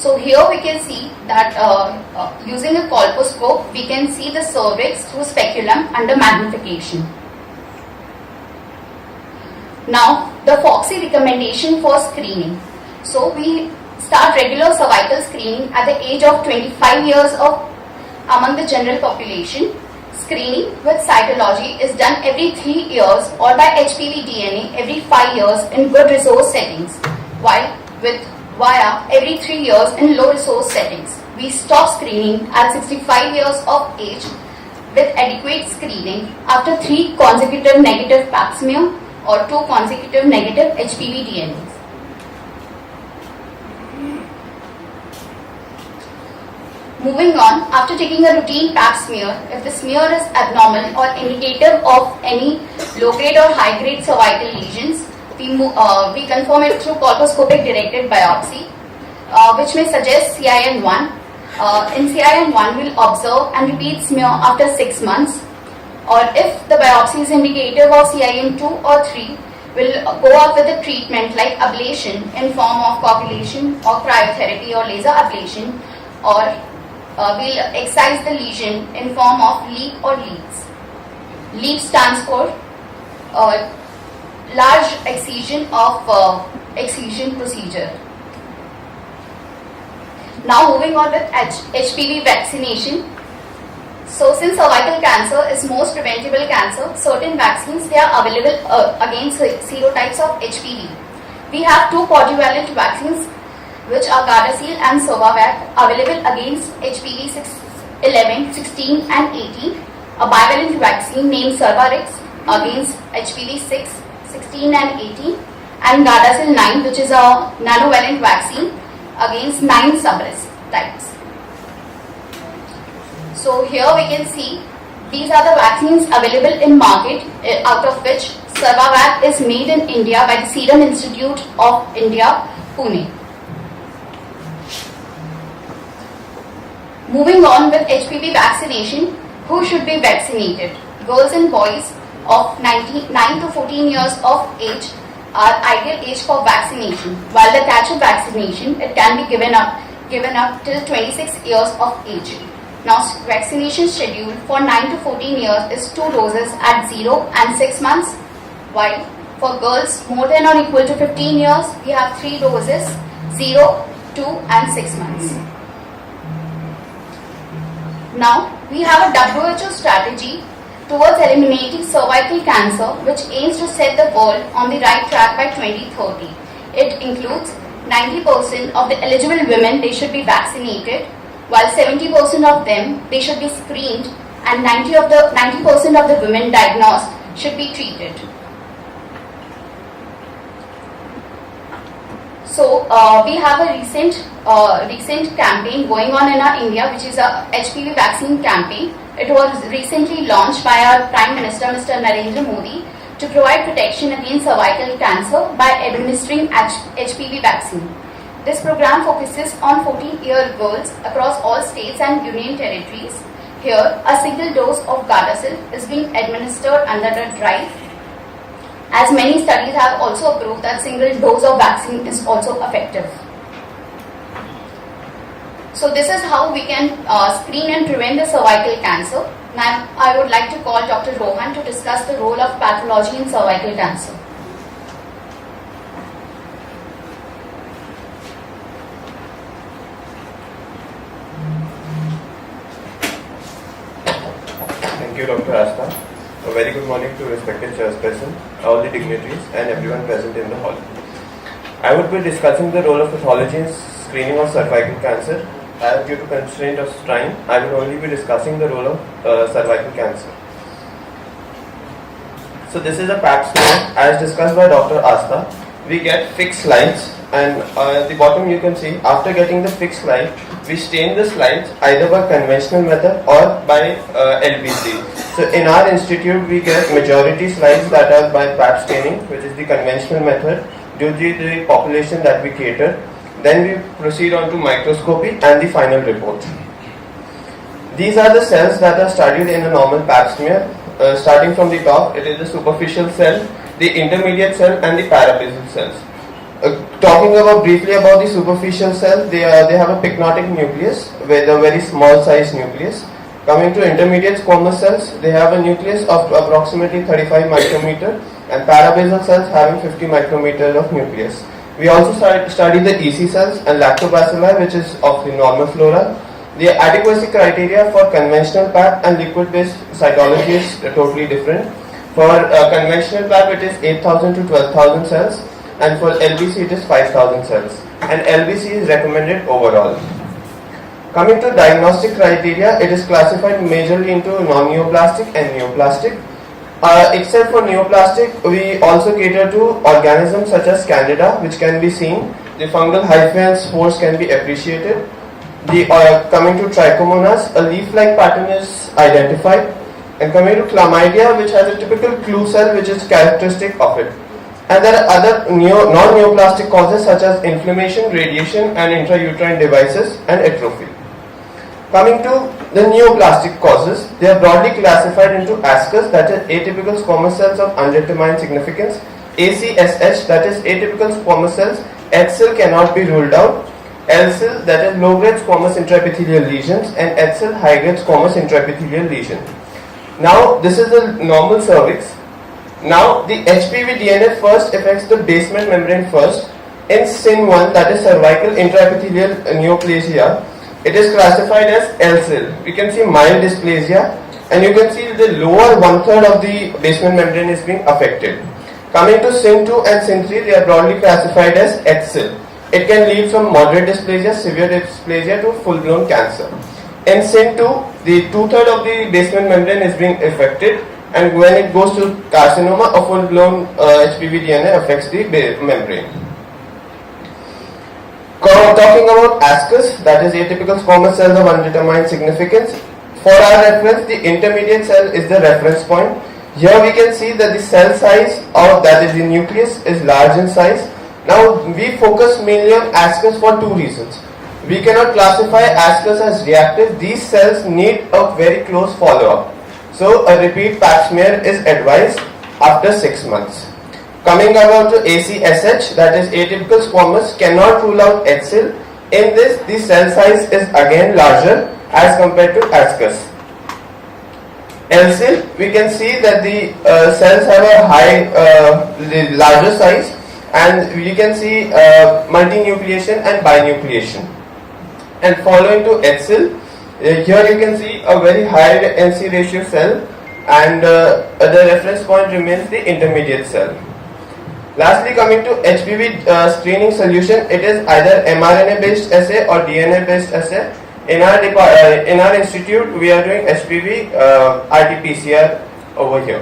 So here we can see that using a colposcope, we can see the cervix through speculum under magnification. Now, the Foxy recommendation for screening. So we start regular cervical screening at the age of 25 years among the general population. Screening with cytology is done every 3 years or by HPV DNA every 5 years in good resource settings, while with via every 3 years in low resource settings. We stop screening at 65 years of age with adequate screening after 3 consecutive negative pap smear or 2 consecutive negative HPV DNAs. Moving on, after taking a routine pap smear, if the smear is abnormal or indicative of any low-grade or high-grade cervical lesions, we confirm it through colposcopic directed biopsy, which may suggest CIN1. In CIN1, we will observe and repeat smear after 6 months, or if the biopsy is indicative of CIN2 or 3, we'll go up with a treatment like ablation in form of coagulation or cryotherapy or laser ablation, or we'll excise the lesion in form of LEAP or LEAPS. LEAP stands for large excision of excision procedure. Now moving on with HPV vaccination. So since cervical cancer is most preventable cancer, certain vaccines they are available against serotypes of HPV. We have 2 quadrivalent vaccines which are Gardasil and Cervavac available against HPV 11, 16 and 18. A bivalent vaccine named Cervarix against HPV 6, 16 and 18, and Gardasil 9 which is a nanovalent vaccine against 9 subrisk types. So here we can see these are the vaccines available in market, out of which Cervavac is made in India by the Serum Institute of India, Pune. Moving on with HPV vaccination, who should be vaccinated? Girls and boys of 9 to 14 years of age are ideal age for vaccination, while the catch-up vaccination, it can be given up till 26 years of age. Now, vaccination schedule for 9 to 14 years is 2 doses at 0 and 6 months, while for girls more than or equal to 15 years, we have 3 doses, 0, 2 and 6 months. Now, we have a WHO strategy towards eliminating cervical cancer, which aims to set the world on the right track by 2030. It includes 90% of the eligible women, they should be vaccinated, while 70% of them, they should be screened, and 90% of the women diagnosed should be treated. So we have a recent campaign going on in our India, which is a HPV vaccine campaign. It was recently launched by our Prime Minister, Mr. Narendra Modi, to provide protection against cervical cancer by administering HPV vaccine. This program focuses on 14-year girls across all states and union territories. Here, a single dose of Gardasil is being administered under the drive, as many studies have also proved that single dose of vaccine is also effective. So this is how we can screen and prevent the cervical cancer. Now I would like to call Dr. Rohan to discuss the role of pathology in cervical cancer. Thank you, Dr. Aastha. A very good morning to respected chairperson, all the dignitaries and everyone present in the hall. I would be discussing the role of pathology in screening of cervical cancer. As due to constraint of time, I will only be discussing the role of cervical cancer. So this is a pap smear. As discussed by Dr. Aastha, we get fixed slides, and at the bottom you can see, after getting the fixed slide, we stain the slides either by conventional method or by LBC. So in our institute, we get majority slides that are by pap staining, which is the conventional method, due to the population that we cater. Then we proceed on to microscopy and the final report. These are the cells that are studied in a normal pap smear. Starting from the top, it is the superficial cell, the intermediate cell and the parabasal cells. Talking about briefly about the superficial cell, they have a pycnotic nucleus with a very small size nucleus. Coming to intermediate squamous cells, they have a nucleus of approximately 35 micrometer, and parabasal cells having 50 micrometer of nucleus. We also study the EC cells and lactobacilli, which is of the normal flora. The adequacy criteria for conventional PAP and liquid-based cytology is totally different. For conventional PAP, it is 8,000 to 12,000 cells, and for LBC, it is 5,000 cells. And LBC is recommended overall. Coming to diagnostic criteria, it is classified majorly into non-neoplastic and neoplastic. Except for neoplastic, we also cater to organisms such as Candida, which can be seen. The fungal hyphae spores can be appreciated. Coming to Trichomonas, a leaf-like pattern is identified. And coming to Chlamydia, which has a typical clue cell which is characteristic of it. And there are other non-neoplastic causes such as inflammation, radiation, and intrauterine devices and atrophy. Coming to the neoplastic causes, they are broadly classified into ASCUS, that is atypical squamous cells of undetermined significance, ACSH, that is atypical squamous cells, HCIL cannot be ruled out, LCIL, that is low-grade squamous intraepithelial lesions, and HCIL, high-grade squamous intraepithelial lesion. Now, this is the normal cervix. Now, the HPV DNA first affects the basement membrane first. In SIN1, that is cervical intraepithelial neoplasia, it is classified as LCIL. You can see mild dysplasia, and you can see the lower one-third of the basement membrane is being affected. Coming to SIN2 and SIN3, they are broadly classified as HCIL. It can lead from moderate dysplasia, severe dysplasia to full-blown cancer. In SIN2, the two-thirds of the basement membrane is being affected, and when it goes to carcinoma, a full-blown HPV DNA affects the membrane. Talking about ASCUS, that is atypical squamous cells of undetermined significance. For our reference, the intermediate cell is the reference point. Here we can see that the cell size, or that is the nucleus, is large in size. Now we focus mainly on ASCUS for two reasons. We cannot classify ASCUS as reactive. These cells need a very close follow-up. So a repeat pap smear is advised after 6 months. Coming about to ACSH, that is atypical squamous, cannot rule out HCIL. In this, the cell size is again larger as compared to ASCUS. LCIL, we can see that the cells have a the larger size, and we can see multinucleation and binucleation. And following to HCIL, here you can see a very high NC ratio cell, and the reference point remains the intermediate cell. Lastly, coming to HPV screening solution, it is either mRNA based assay or DNA based assay. In our institute, we are doing HPV RT-PCR over here.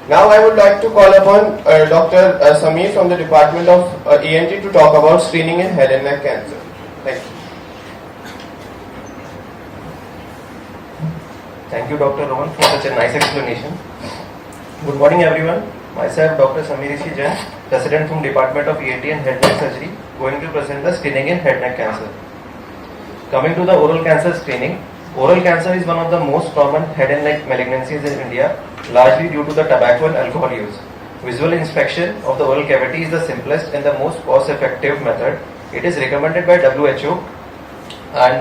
Now I would like to call upon Dr. Samir from the Department of ENT to talk about screening in head and neck cancer. Thank you. Thank you, Dr. Rohan, for such a nice explanation. Good morning, everyone. Myself, Dr. Samir Jain, President from Department of ENT and Head Neck Surgery, going to present the screening in head neck cancer. Coming to the oral cancer screening, oral cancer is one of the most common head and neck malignancies in India, largely due to the tobacco and alcohol use. Visual inspection of the oral cavity is the simplest and the most cost-effective method. It is recommended by WHO, and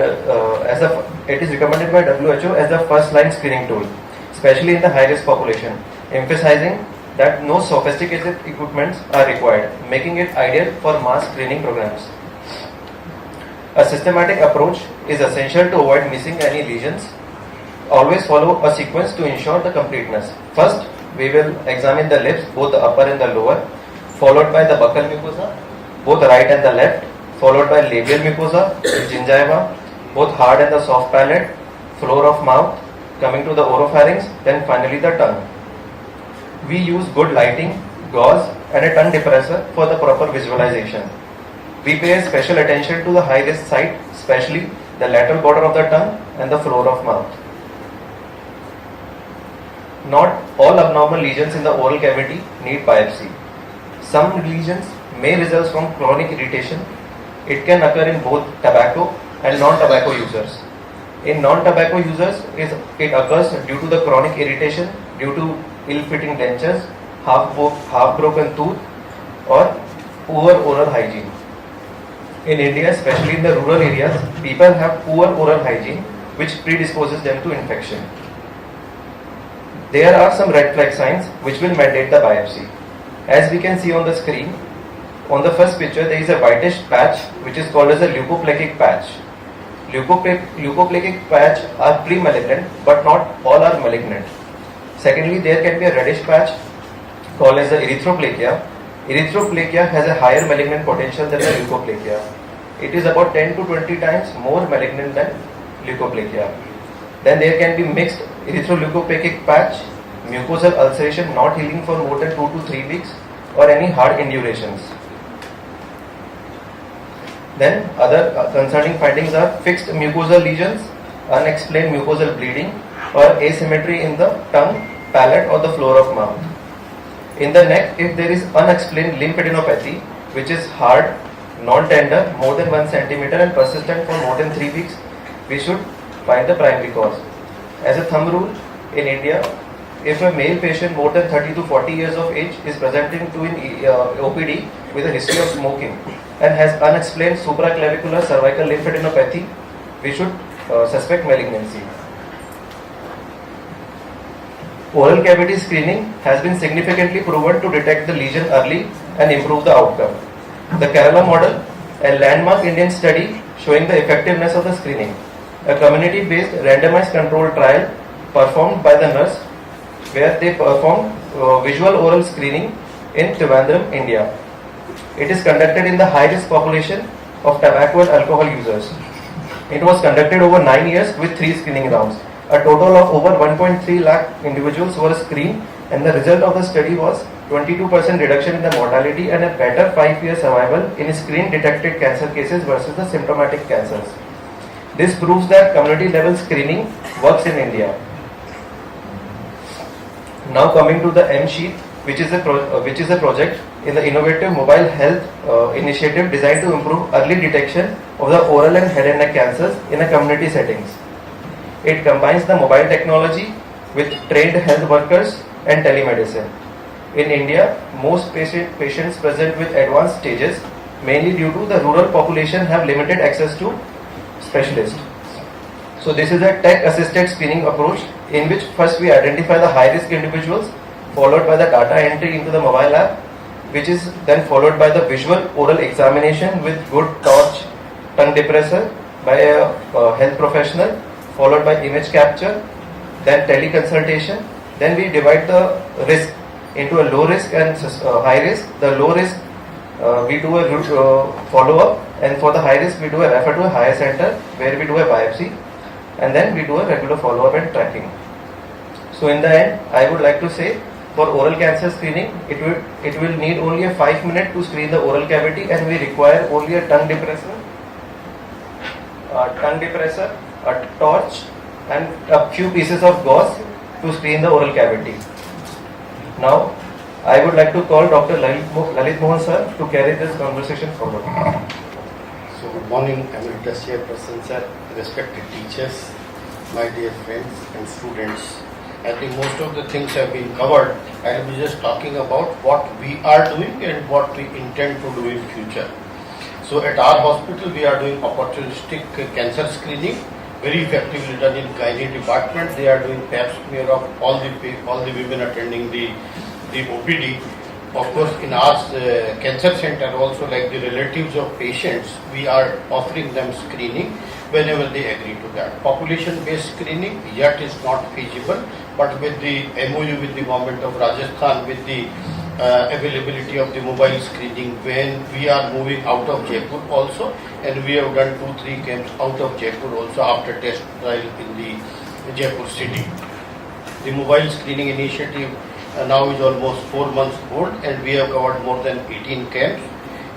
it is recommended by WHO as the first-line screening tool, especially in the high-risk population, emphasizing that no sophisticated equipments are required, making it ideal for mass screening programs. A systematic approach is essential to avoid missing any lesions. Always follow a sequence to ensure the completeness. First, we will examine the lips, both the upper and the lower, followed by the buccal mucosa, both right and the left, followed by labial mucosa, gingiva, both hard and the soft palate, floor of mouth, coming to the oropharynx, then finally the tongue. We use good lighting, gauze and a tongue depressor for the proper visualization. We pay special attention to the high risk site, especially the lateral border of the tongue and the floor of mouth. Not all abnormal lesions in the oral cavity need biopsy. Some lesions may result from chronic irritation. It can occur in both tobacco and non-tobacco users. In non-tobacco users, it occurs due to the chronic irritation, due to ill-fitting dentures, half-broken tooth, or poor oral hygiene. In India, especially in the rural areas, people have poor oral hygiene, which predisposes them to infection. There are some red flag signs which will mandate the biopsy. As we can see on the screen, on the first picture there is a whitish patch which is called as a leukoplekic patch. Leukoplekic patch are pre-malignant, but not all are malignant. Secondly, there can be a reddish patch called as the erythroplakia. Erythroplakia has a higher malignant potential than the leukoplakia. It is about 10 to 20 times more malignant than leukoplakia. Then there can be mixed erythroleukoplakic patch, mucosal ulceration not healing for more than 2 to 3 weeks, or any hard indurations. Then other concerning findings are fixed mucosal lesions, unexplained mucosal bleeding, or asymmetry in the tongue, palate, or the floor of mouth. In the neck, if there is unexplained lymphadenopathy, which is hard, non-tender, more than 1 centimeter and persistent for more than 3 weeks, we should find the primary cause. As a thumb rule, in India, if a male patient more than 30 to 40 years of age is presenting to an OPD with a history of smoking and has unexplained supraclavicular cervical lymphadenopathy, we should suspect malignancy. Oral cavity screening has been significantly proven to detect the lesion early and improve the outcome. The Kerala model, a landmark Indian study showing the effectiveness of the screening, a community-based randomized controlled trial performed by the nurse where they performed visual oral screening in Trivandrum, India. It is conducted in the high-risk population of tobacco and alcohol users. It was conducted over 9 years with 3 screening rounds. A total of over 1.3 lakh individuals were screened, and the result of the study was 22% reduction in the mortality and a better 5-year survival in screen detected cancer cases versus the symptomatic cancers. This proves that community level screening works in India. Now coming to the M-Sheet, which is a project in the innovative mobile health initiative designed to improve early detection of the oral and head and neck cancers in a community settings. It combines the mobile technology with trained health workers and telemedicine. In India, most patients present with advanced stages, mainly due to the rural population, have limited access to specialists. So this is a tech-assisted screening approach in which first we identify the high-risk individuals, followed by the data entry into the mobile app, which is then followed by the visual oral examination with good torch tongue depressor by a health professional, followed by image capture, then teleconsultation. Then we divide the risk into a low risk and high risk. The low risk we do a follow-up, and for the high risk we do a refer to a higher center where we do a biopsy, and then we do a regular follow-up and tracking. So in the end, I would like to say, for oral cancer screening, it will need only a 5 minutes to screen the oral cavity, and we require only a tongue depressor, a torch, and a few pieces of gauze to screen the oral cavity. Now, I would like to call Dr. Lalit Mohan sir to carry this conversation forward. So good morning, Emeritus Chairperson sir, respected teachers, my dear friends and students. I think most of the things have been covered. I will be just talking about what we are doing and what we intend to do in future. So at our hospital, we are doing opportunistic cancer screening, very effectively done in gynae department. They are doing pap smear of all the women attending the OPD. Of course, in our cancer center also, like the relatives of patients, we are offering them screening whenever they agree to that. Population-based screening yet is not feasible, but with the MOU with the government of Rajasthan, with the availability of the mobile screening, when we are moving out of Jaipur also, and we have done 2-3 camps out of Jaipur also after test trial in the Jaipur city. The mobile screening initiative now is almost 4 months old, and we have covered more than 18 camps,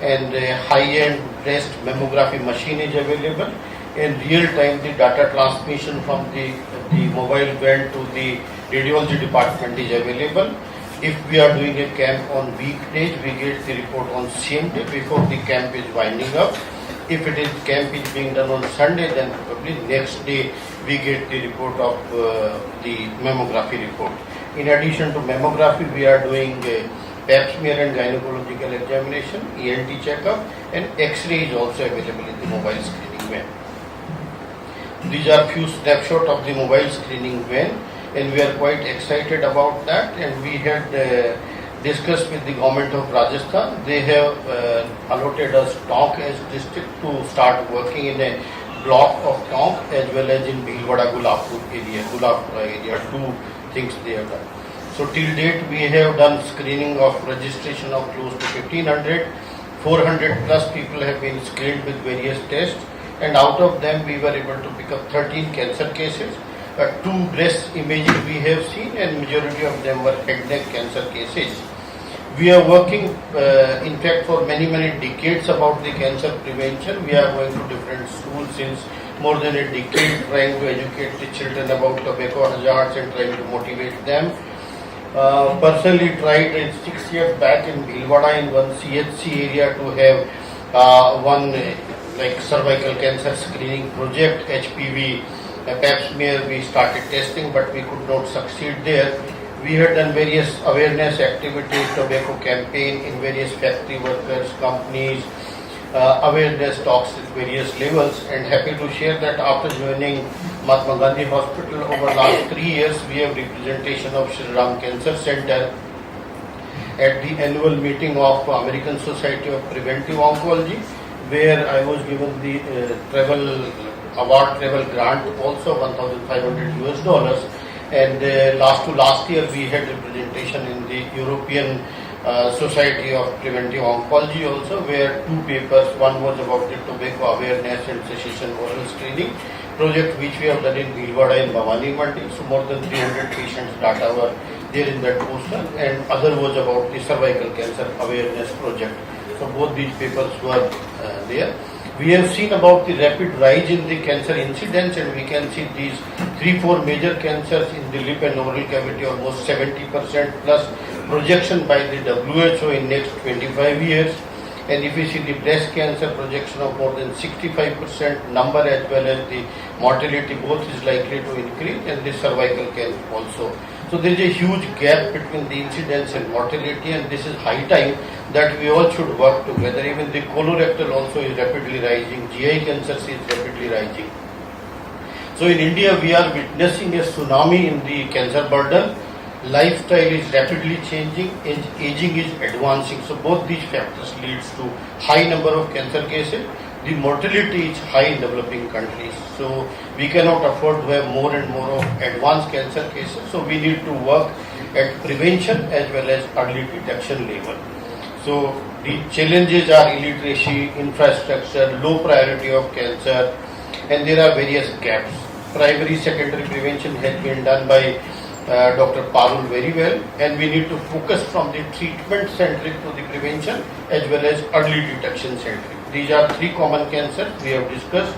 and a high-end breast mammography machine is available. In real time, the data transmission from the mobile van to the radiology department is available. If we are doing a camp on weekdays, we get the report on same day before the camp is winding up. If it is camp is being done on Sunday, then probably next day we get the report of the mammography report. In addition to mammography, we are doing Pap smear and gynecological examination, ENT checkup, and X-ray is also available in the mobile screening van. These are few snapshots of the mobile screening van, and we are quite excited about that. And we had discussed with the government of Rajasthan. They have allotted us Tonk as district to start working in a block of Tonk as well as in Bhilwada Gulabpur area. Two things they have done. So till date we have done screening of registration of close to 1500. 400 plus people have been screened with various tests, and out of them we were able to pick up 13 cancer cases. 2 breast images we have seen, and majority of them were head neck cancer cases. We are working in fact for many decades about the cancer prevention. We are going to different schools since more than a decade, trying to educate the children about tobacco hazards and trying to motivate them. Personally tried 6 years back in Bhilwada in one CHC area to have one like cervical cancer screening project, HPV, Pap smear we started testing, but we could not succeed there. We had done various awareness activities, tobacco campaign in various factory workers, companies, awareness talks at various levels, and happy to share that after joining Mahatma Gandhi Hospital over last 3 years, we have representation of Shri Ram Cancer Center at the annual meeting of American Society of Preventive Oncology, where I was given the travel grant also $1,500, and last year we had representation in the European Society of Preventive Oncology also, where 2 papers, one was about the tobacco awareness and cessation oral screening project which we have done in Bhilwada and Bhavani Mandi, so more than 300 patients data were there in that poster, and other was about the cervical cancer awareness project. So both these papers were there. We have seen about the rapid rise in the cancer incidence, and we can see these 3-4 major cancers in the lip and oral cavity, almost 70% plus projection by the WHO in next 25 years. And if we see the breast cancer projection of more than 65% number as well as the mortality, both is likely to increase, and the cervical cancer also. So there is a huge gap between the incidence and mortality, and this is high time that we all should work together. Even the colorectal also is rapidly rising, GI cancer is rapidly rising. So in India we are witnessing a tsunami in the cancer burden. Lifestyle is rapidly changing, and aging is advancing. So both these factors leads to high number of cancer cases. The mortality is high in developing countries. So we cannot afford to have more and more of advanced cancer cases. So we need to work at prevention as well as early detection level. So the challenges are illiteracy, infrastructure, low priority of cancer, and there are various gaps. Primary, secondary prevention has been done by Dr. Parul very well, and we need to focus from the treatment centric to the prevention as well as early detection centric. These are 3 common cancers we have discussed.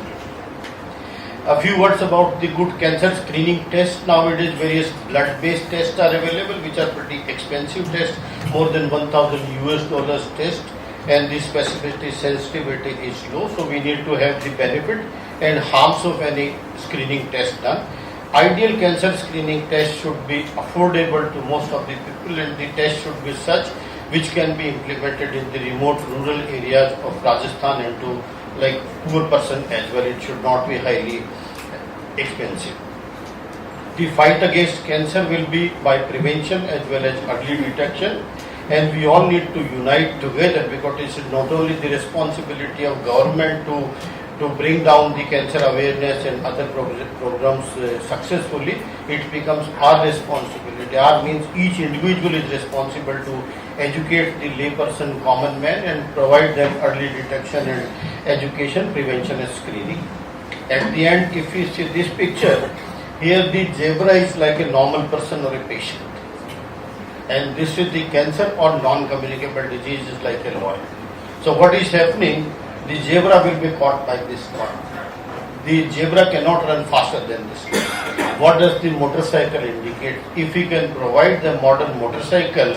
A few words about the good cancer screening tests. Nowadays various blood-based tests are available, which are pretty expensive tests, more than $1,000 test, and the specificity sensitivity is low. So we need to have the benefit and harms of any screening test done. Ideal cancer screening test should be affordable to most of the people, and the test should be such which can be implemented in the remote rural areas of Rajasthan and to like poor person as well. It should not be highly expensive. The fight against cancer will be by prevention as well as early detection, and we all need to unite together, because it is not only the responsibility of government to bring down the cancer awareness and other programs successfully. It becomes our responsibility. Our means each individual is responsible to educate the layperson, common man, and provide them early detection and education, prevention and screening. At the end, if you see this picture, here the zebra is like a normal person or a patient, and this is the cancer or non-communicable disease is like a lion. So what is happening? The zebra will be caught by this one. The zebra cannot run faster than this one. What does the motorcycle indicate? If we can provide the modern motorcycle,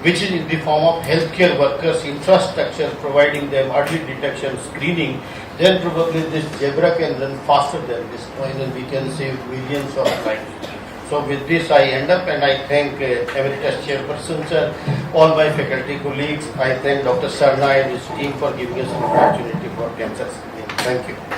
which is in the form of healthcare workers, infrastructure, providing them early detection, screening, then probably this zebra can run faster than this one, and we can save millions of lives. So with this I end up, and I thank Emeritus Chairperson sir, all my faculty colleagues. I thank Dr. Sharma and his team for giving us an opportunity for cancer screening. Thank you.